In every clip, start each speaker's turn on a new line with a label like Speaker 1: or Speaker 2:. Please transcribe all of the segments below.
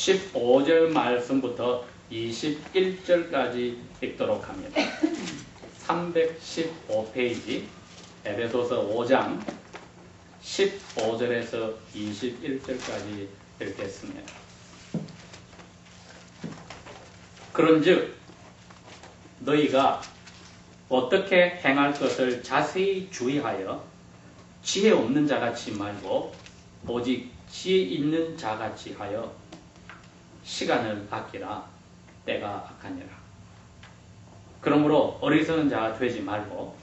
Speaker 1: 15절 말씀부터 21절까지 읽도록 합니다. 315페이지 에베소서 5장 15절에서 21절까지 읽겠습니다. 그런즉 너희가 어떻게 행할 것을 자세히 주의하여 지혜 없는 자같이 말고 오직 지혜 있는 자같이 하여 시간을 아끼라. 때가 악하니라. 그러므로 어리석은 자가 되지 말고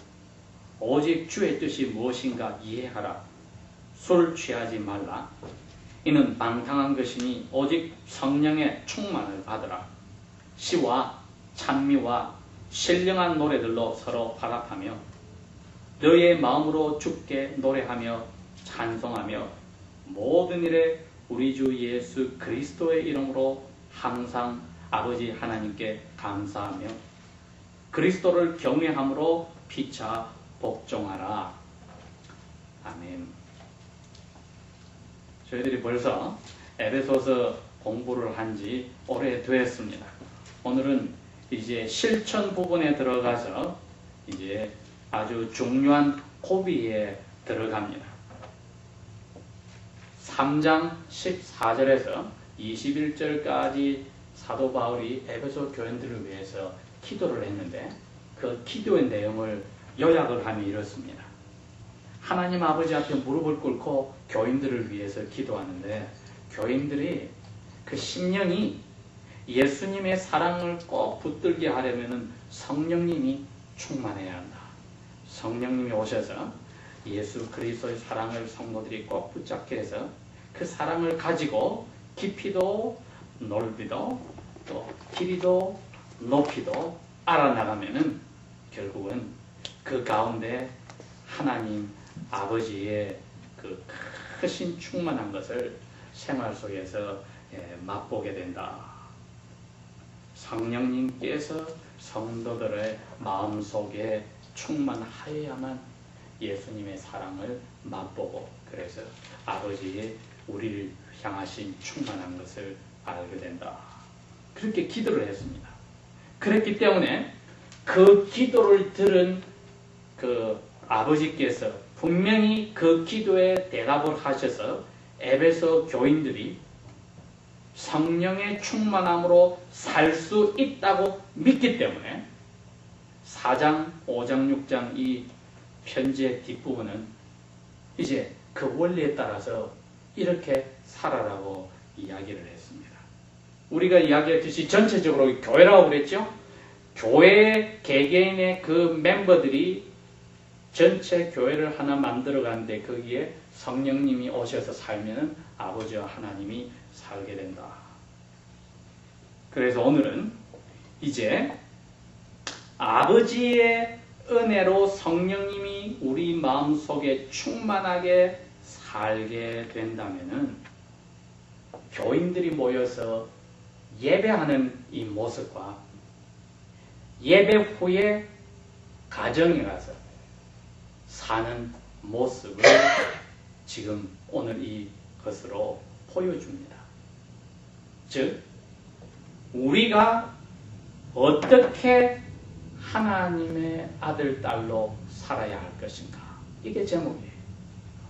Speaker 1: 오직 주의 뜻이 무엇인가 이해하라. 술 취하지 말라. 이는 방탕한 것이니 오직 성령의 충만을 받으라. 시와 찬미와 신령한 노래들로 서로 화답하며 너희의 마음으로 주께 노래하며 찬송하며 모든 일에 우리 주 예수 그리스도의 이름으로 항상 아버지 하나님께 감사하며 그리스도를 경외함으로 피차 복종하라. 아멘. 저희들이 벌써 에베소서 공부를 한 지 오래됐습니다. 오늘은 이제 실천 부분에 들어가서 이제 아주 중요한 고비에 들어갑니다. 3장 14절에서 21절까지 사도 바울이 에베소 교인들을 위해서 기도를 했는데 그 기도의 내용을 요약을 하면 이렇습니다. 하나님 아버지 앞에 무릎을 꿇고 교인들을 위해서 기도하는데 교인들이 그 심령이 예수님의 사랑을 꼭 붙들게 하려면 성령님이 충만해야 한다. 성령님이 오셔서 예수 그리스도의 사랑을 성도들이 꼭 붙잡게 해서 그 사랑을 가지고 깊이도 넓이도 또 길이도 높이도 알아나가면은 결국은 그 가운데 하나님 아버지의 그 크신 충만한 것을 생활 속에서 맛보게 된다. 성령님께서 성도들의 마음속에 충만하여야만 예수님의 사랑을 맛보고 그래서 아버지의 우리를 향하신 충만한 것을 알게 된다. 그렇게 기도를 했습니다. 그랬기 때문에 그 기도를 들은 그 아버지께서 분명히 그 기도에 대답을 하셔서 에베소 교인들이 성령의 충만함으로 살 수 있다고 믿기 때문에 4장, 5장, 6장 이 편지의 뒷부분은 이제 그 원리에 따라서 이렇게 살아라고 이야기를 했습니다. 우리가 이야기했듯이 전체적으로 교회라고 그랬죠? 교회 개개인의 그 멤버들이 전체 교회를 하나 만들어 가는데 거기에 성령님이 오셔서 살면 아버지와 하나님이 살게 된다. 그래서 오늘은 이제 아버지의 은혜로 성령님이 우리 마음속에 충만하게 살게 된다면은 교인들이 모여서 예배하는 이 모습과 예배 후에 가정에 가서 사는 모습을 지금 오늘 이것으로 보여줍니다. 즉 우리가 어떻게 하나님의 아들, 딸로 살아야 할 것인가. 이게 제목이에요.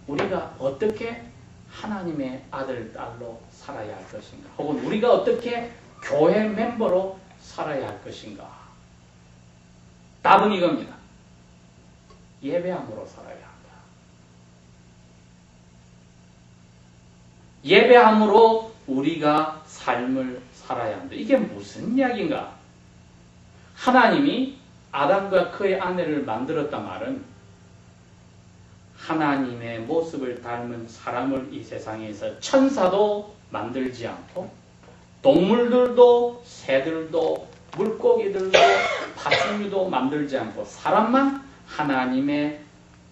Speaker 1: 우리가 어떻게 하나님의 아들, 딸로 살아야 할 것인가. 혹은 우리가 어떻게 교회 멤버로 살아야 할 것인가. 답은 이겁니다. 예배함으로 살아야 한다. 예배함으로 우리가 삶을 살아야 한다. 이게 무슨 이야기인가? 하나님이 아담과 그의 아내를 만들었단 말은 하나님의 모습을 닮은 사람을 이 세상에서 천사도 만들지 않고 동물들도 새들도 물고기들도 파충류도 만들지 않고 사람만 하나님의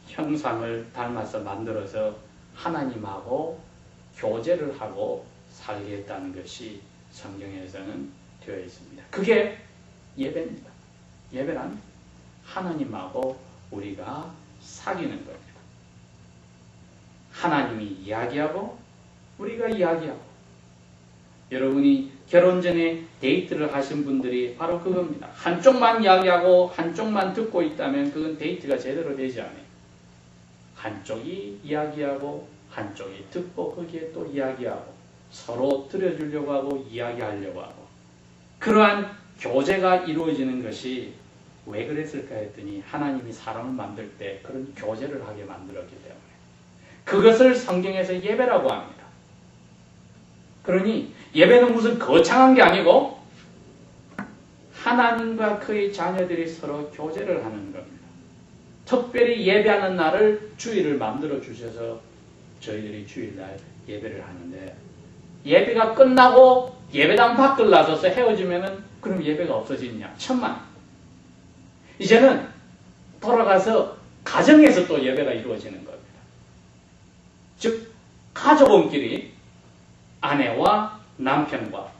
Speaker 1: 형상을 닮아서 만들어서 하나님하고 교제를 하고 살겠다는 것이 성경에서는 되어 있습니다. 그게 예배입니다. 예배란 하나님하고 우리가 사귀는 겁니다. 하나님이 이야기하고 우리가 이야기하고 여러분이 결혼 전에 데이트를 하신 분들이 바로 그겁니다. 한쪽만 이야기하고 한쪽만 듣고 있다면 그건 데이트가 제대로 되지 않아요. 한쪽이 이야기하고 한쪽이 듣고 거기에 또 이야기하고 서로 들어주려고 하고 이야기하려고 하고 그러한 교제가 이루어지는 것이 왜 그랬을까 했더니 하나님이 사람을 만들 때 그런 교제를 하게 만들었기 때문에 그것을 성경에서 예배라고 합니다. 그러니 예배는 무슨 거창한 게 아니고 하나님과 그의 자녀들이 서로 교제를 하는 겁니다. 특별히 예배하는 날을 주일을 만들어 주셔서 저희들이 주일날 예배를 하는데 예배가 끝나고 예배당 밖을 나서서 헤어지면은 그럼 예배가 없어지느냐? 천만. 이제는 돌아가서 가정에서 또 예배가 이루어지는 겁니다. 즉 가족원끼리 아내와 남편과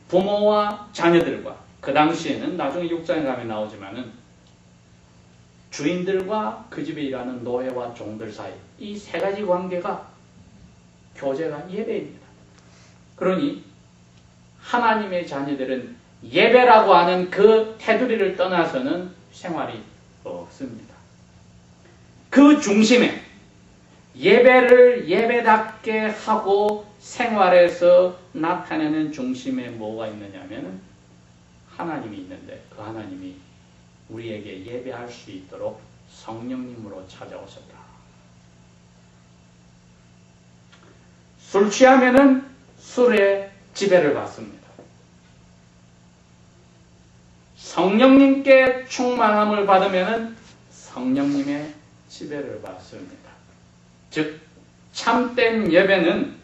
Speaker 1: 부모와 자녀들과 그 당시에는 나중에 6장에 가면 나오지만은 주인들과 그 집에 일하는 노예와 종들 사이 이 세 가지 관계가 교제가 예배입니다. 그러니 하나님의 자녀들은 예배라고 하는 그 테두리를 떠나서는 생활이 없습니다. 그 중심에 예배를 예배답게 하고 생활에서 나타내는 중심에 뭐가 있느냐면 하나님이 있는데 그 하나님이 우리에게 예배할 수 있도록 성령님으로 찾아오셨다. 술 취하면은 술의 지배를 받습니다. 성령님께 충만함을 받으면은 성령님의 지배를 받습니다. 즉 참된 예배는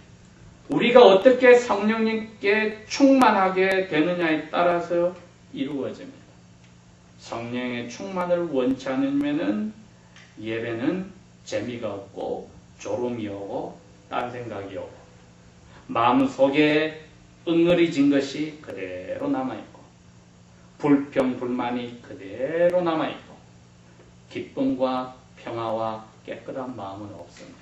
Speaker 1: 우리가 어떻게 성령님께 충만하게 되느냐에 따라서 이루어집니다. 성령의 충만을 원치 않으면은 예배는 재미가 없고 졸음이 오고 딴 생각이 오고 마음속에 응어리진 것이 그대로 남아있고 불평, 불만이 그대로 남아있고 기쁨과 평화와 깨끗한 마음은 없습니다.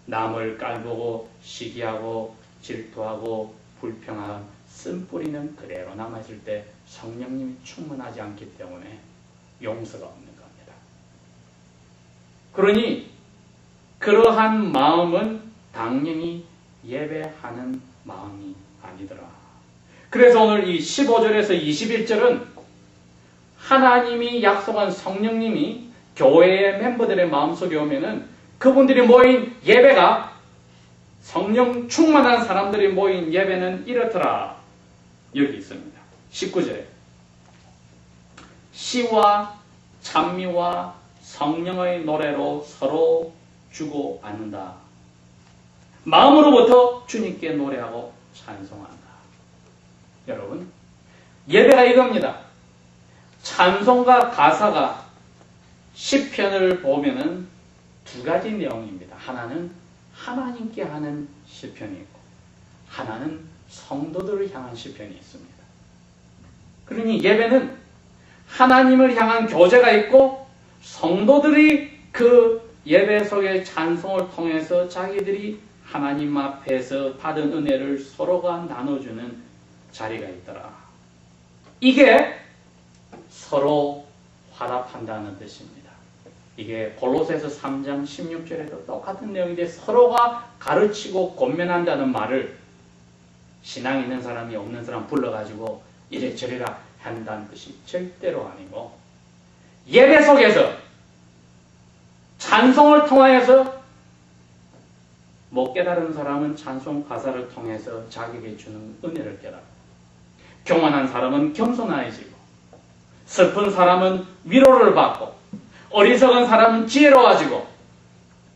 Speaker 1: 남을 깔보고 시기하고 질투하고 불평한 쓴뿌리는 그대로 남아있을 때 성령님이 충만하지 않기 때문에 용서가 없는 겁니다. 그러니 그러한 마음은 당연히 예배하는 마음이 아니더라. 그래서 오늘 이 15절에서 21절은 하나님이 약속한 성령님이 교회의 멤버들의 마음속에 오면은 그분들이 모인 예배가 성령 충만한 사람들이 모인 예배는 이렇더라. 여기 있습니다. 19절에 시와 찬미와 성령의 노래로 서로 주고 앉는다. 마음으로부터 주님께 노래하고 찬송한다. 여러분, 예배가 이겁니다. 찬송과 가사가 시편을 보면은 두 가지 내용입니다. 하나는 하나님께 하는 시편이 있고 하나는 성도들을 향한 시편이 있습니다. 그러니 예배는 하나님을 향한 교제가 있고 성도들이 그 예배 속의 찬송을 통해서 자기들이 하나님 앞에서 받은 은혜를 서로가 나눠주는 자리가 있더라. 이게 서로 화답한다는 뜻입니다. 이게 골로새서 3장 16절에도 똑같은 내용인데 서로가 가르치고 권면한다는 말을 신앙 있는 사람이 없는 사람 불러가지고 이래저래라 한다는 뜻이 절대로 아니고 예배 속에서 찬송을 통하여서 못 깨달은 사람은 찬송 가사를 통해서 자기에게 주는 은혜를 깨달고 교만한 사람은 겸손해지고 슬픈 사람은 위로를 받고 어리석은 사람은 지혜로워지고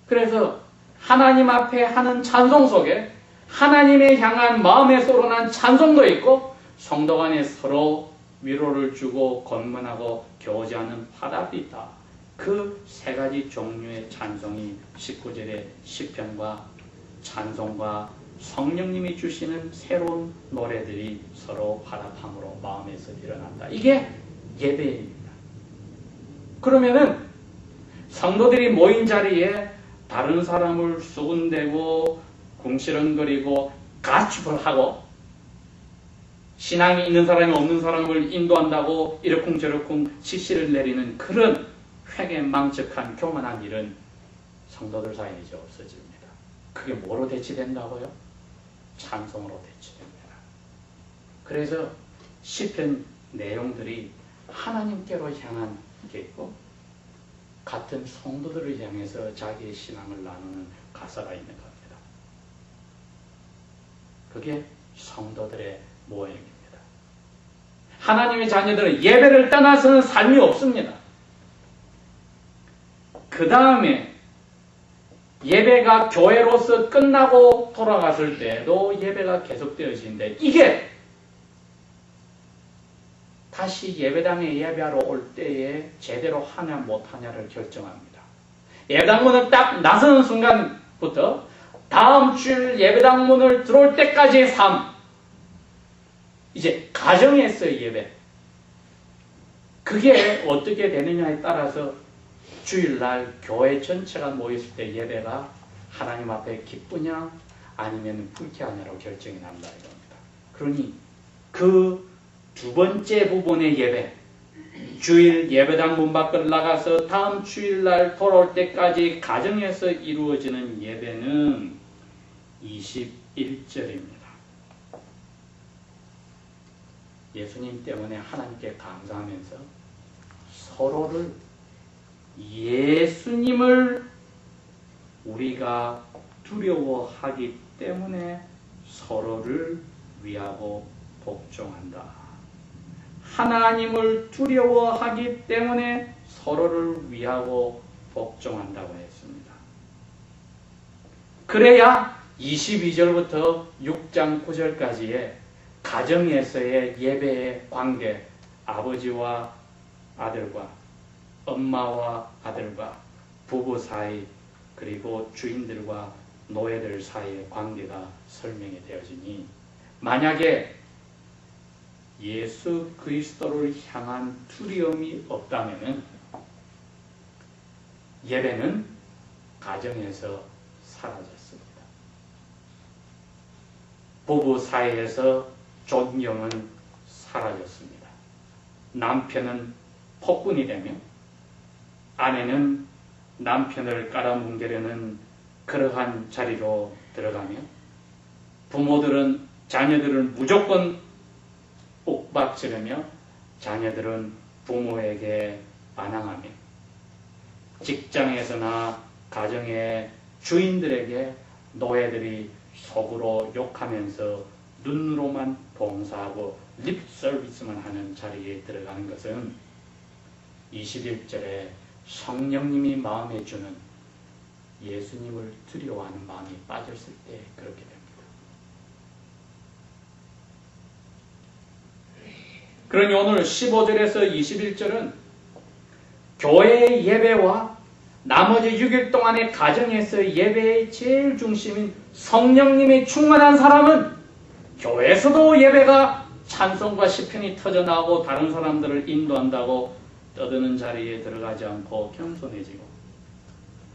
Speaker 1: 그래서 하나님 앞에 하는 찬송 속에 하나님의 향한 마음에서 우러난 찬송도 있고 성도 간에 서로 위로를 주고 권면하고 교제하는 화답이 있다. 그 세 가지 종류의 찬송이 19절의 시편과 찬송과 성령님이 주시는 새로운 노래들이 서로 화답함으로 마음에서 일어난다. 이게 예배입니다. 그러면은 성도들이 모인 자리에 다른 사람을 수군대고 궁시렁거리고 가축을 하고 신앙이 있는 사람이 없는 사람을 인도한다고 이러쿵저러쿵 지시를 내리는 그런 회개망측한 교만한 일은 성도들 사이에 이제 없어집니다. 그게 뭐로 대치된다고요? 찬송으로 대치됩니다. 그래서 시편 내용들이 하나님께로 향한 게 있고 같은 성도들을 향해서 자기의 신앙을 나누는 가사가 있는 겁니다. 그게 성도들의 모형입니다. 하나님의 자녀들은 예배를 떠나서는 삶이 없습니다. 그 다음에 예배가 교회로서 끝나고 돌아갔을 때도 예배가 계속되어지는데 이게 다시 예배당에 예배하러 올 때에 제대로 하냐 못하냐를 결정합니다. 예배당 문을 딱 나서는 순간부터 다음 주일 예배당 문을 들어올 때까지의 삶, 이제 가정에서의 예배, 그게 어떻게 되느냐에 따라서 주일날 교회 전체가 모였을 때 예배가 하나님 앞에 기쁘냐 아니면 불쾌하냐로 결정이 난다 이겁니다. 그러니 그 두 번째 부분의 예배, 주일 예배당 문 밖을 나가서 다음 주일날 돌아올 때까지 가정에서 이루어지는 예배는 21절입니다. 예수님 때문에 하나님께 감사하면서 서로를 예수님을 우리가 두려워하기 때문에 서로를 위하고 복종한다. 하나님을 두려워하기 때문에 서로를 위하고 복종한다고 했습니다. 그래야 22절부터 6장 9절까지의 가정에서의 예배의 관계, 아버지와 아들과 엄마와 아들과 부부 사이 그리고 주인들과 노예들 사이의 관계가 설명이 되어지니 만약에 예수 그리스도를 향한 두려움이 없다면 예배는 가정에서 사라졌습니다. 부부 사이에서 존경은 사라졌습니다. 남편은 폭군이 되며 아내는 남편을 깔아뭉개려는 그러한 자리로 들어가며 부모들은 자녀들을 무조건 옥박지르며 자녀들은 부모에게 반항하며 직장에서나 가정의 주인들에게 노예들이 속으로 욕하면서 눈으로만 봉사하고 립 서비스만 하는 자리에 들어가는 것은 21절에 성령님이 마음에 주는 예수님을 두려워하는 마음이 빠졌을 때 그렇게 됩니다. 그러니 오늘 15절에서 21절은 교회의 예배와 나머지 6일 동안의 가정에서 예배의 제일 중심인 성령님의 충만한 사람은 교회에서도 예배가 찬송과 시편이 터져나오고 다른 사람들을 인도한다고 떠드는 자리에 들어가지 않고 겸손해지고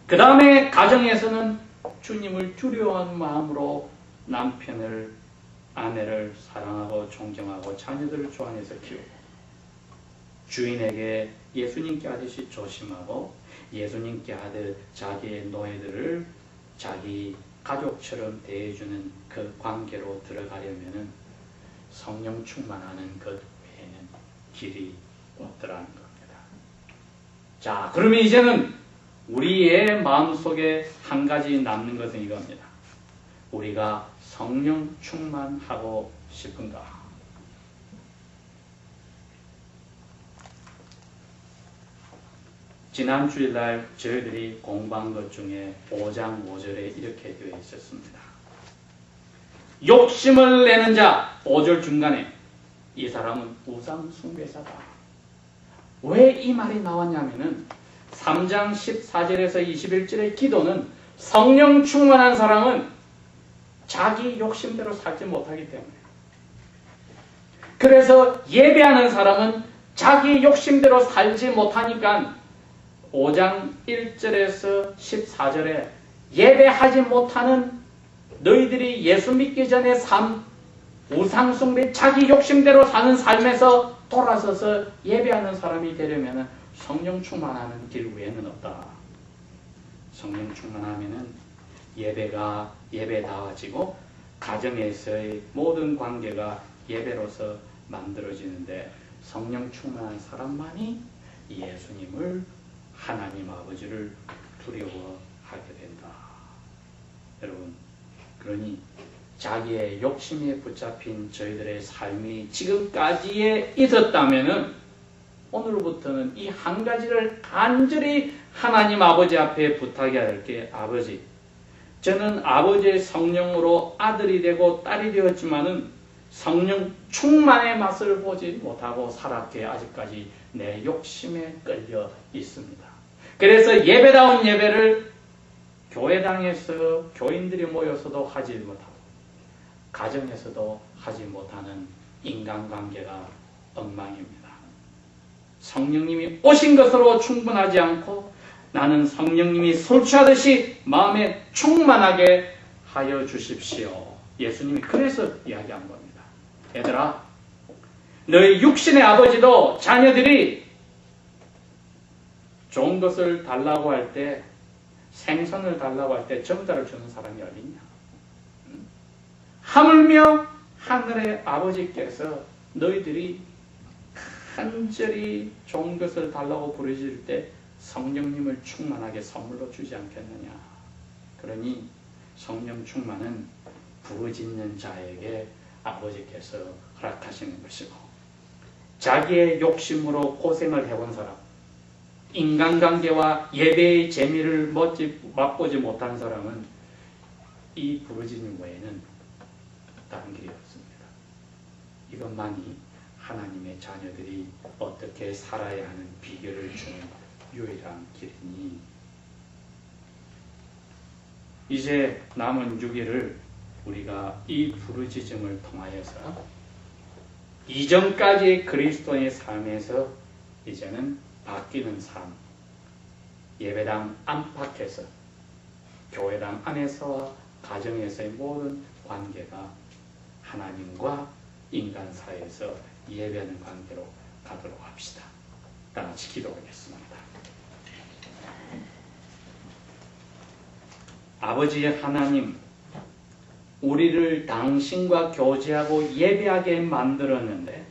Speaker 1: 그 다음에 가정에서는 주님을 두려워하는 마음으로 남편을 아내를 사랑하고 존경하고 자녀들을 주 안에서 키우고 주인에게 예수님께 하듯이 조심하고 예수님께 하듯 자기의 노예들을 자기 가족처럼 대해주는 그 관계로 들어가려면 성령 충만하는 것 외에는 길이 없더라는 겁니다. 자, 그러면 이제는 우리의 마음속에 한 가지 남는 것은 이겁니다. 우리가 성령 충만하고 싶은가? 지난 주일날 저희들이 공부한 것 중에 5장 5절에 이렇게 되어 있었습니다. 욕심을 내는 자, 5절 중간에 이 사람은 우상 숭배자다. 왜 이 말이 나왔냐면은 3장 14절에서 21절의 기도는 성령 충만한 사람은 자기 욕심대로 살지 못하기 때문에 그래서 예배하는 사람은 자기 욕심대로 살지 못하니까 5장 1절에서 14절에 예배하지 못하는 너희들이 예수 믿기 전에 삶, 우상숭배, 자기 욕심대로 사는 삶에서 돌아서서 예배하는 사람이 되려면 성령 충만하는 길 외에는 없다. 성령 충만하면은 예배가 예배다워지고 가정에서의 모든 관계가 예배로서 만들어지는데 성령 충만한 사람만이 예수님을, 하나님 아버지를 두려워하게 된다. 여러분, 그러니 자기의 욕심에 붙잡힌 저희들의 삶이 지금까지에 있었다면은 오늘부터는 이 한 가지를 간절히 하나님 아버지 앞에 부탁해야 할 게, 아버지, 저는 아버지의 성령으로 아들이 되고 딸이 되었지만은 성령 충만의 맛을 보지 못하고 살았기에 아직까지 내 욕심에 끌려 있습니다. 그래서 예배다운 예배를 교회당에서 교인들이 모여서도 하지 못하고 가정에서도 하지 못하는 인간관계가 엉망입니다. 성령님이 오신 것으로 충분하지 않고 나는 성령님이 술 취하듯이 마음에 충만하게 하여 주십시오. 예수님이 그래서 이야기한 겁니다. 얘들아, 너희 육신의 아버지도 자녀들이 좋은 것을 달라고 할 때, 생선을 달라고 할 때 정자를 주는 사람이 어딨냐? 하물며 하늘의 아버지께서 너희들이 간절히 좋은 것을 달라고 부르실 때 성령님을 충만하게 선물로 주지 않겠느냐. 그러니 성령 충만은 부르짖는 자에게 아버지께서 허락하시는 것이고, 자기의 욕심으로 고생을 해본 사람, 인간관계와 예배의 재미를 맛보지 못한 사람은 이 부르짖는 외에는 다른 길이 없습니다. 이것만이 하나님의 자녀들이 어떻게 살아야 하는 비결을 주는 유일한 길이니, 이제 남은 6일을 우리가 이 부르짖음을 통하여서 이전까지 그리스도의 삶에서 이제는 바뀌는 삶, 예배당 안팎에서, 교회당 안에서와 가정에서의 모든 관계가 하나님과 인간 사이에서 예배하는 관계로 가도록 합시다. 다 같이 기도하겠습니다. 아버지 하나님, 우리를 당신과 교제하고 예배하게 만들었는데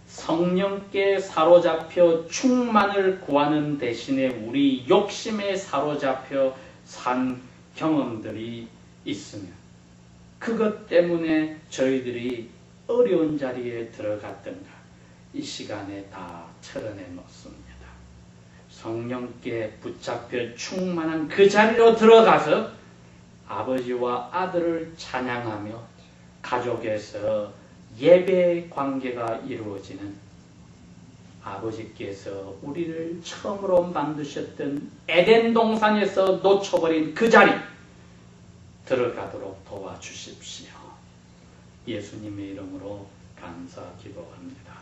Speaker 1: 성령께 사로잡혀 충만을 구하는 대신에 우리 욕심에 사로잡혀 산 경험들이 있으면 그것 때문에 저희들이 어려운 자리에 들어갔던가 이 시간에 다 털어내 놓습니다. 성령께 붙잡혀 충만한 그 자리로 들어가서 아버지와 아들을 찬양하며 가족에서 예배 관계가 이루어지는, 아버지께서 우리를 처음으로 만드셨던 에덴 동산에서 놓쳐버린 그 자리 들어가도록 도와주십시오. 예수님의 이름으로 감사 기도합니다.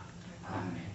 Speaker 1: 아멘.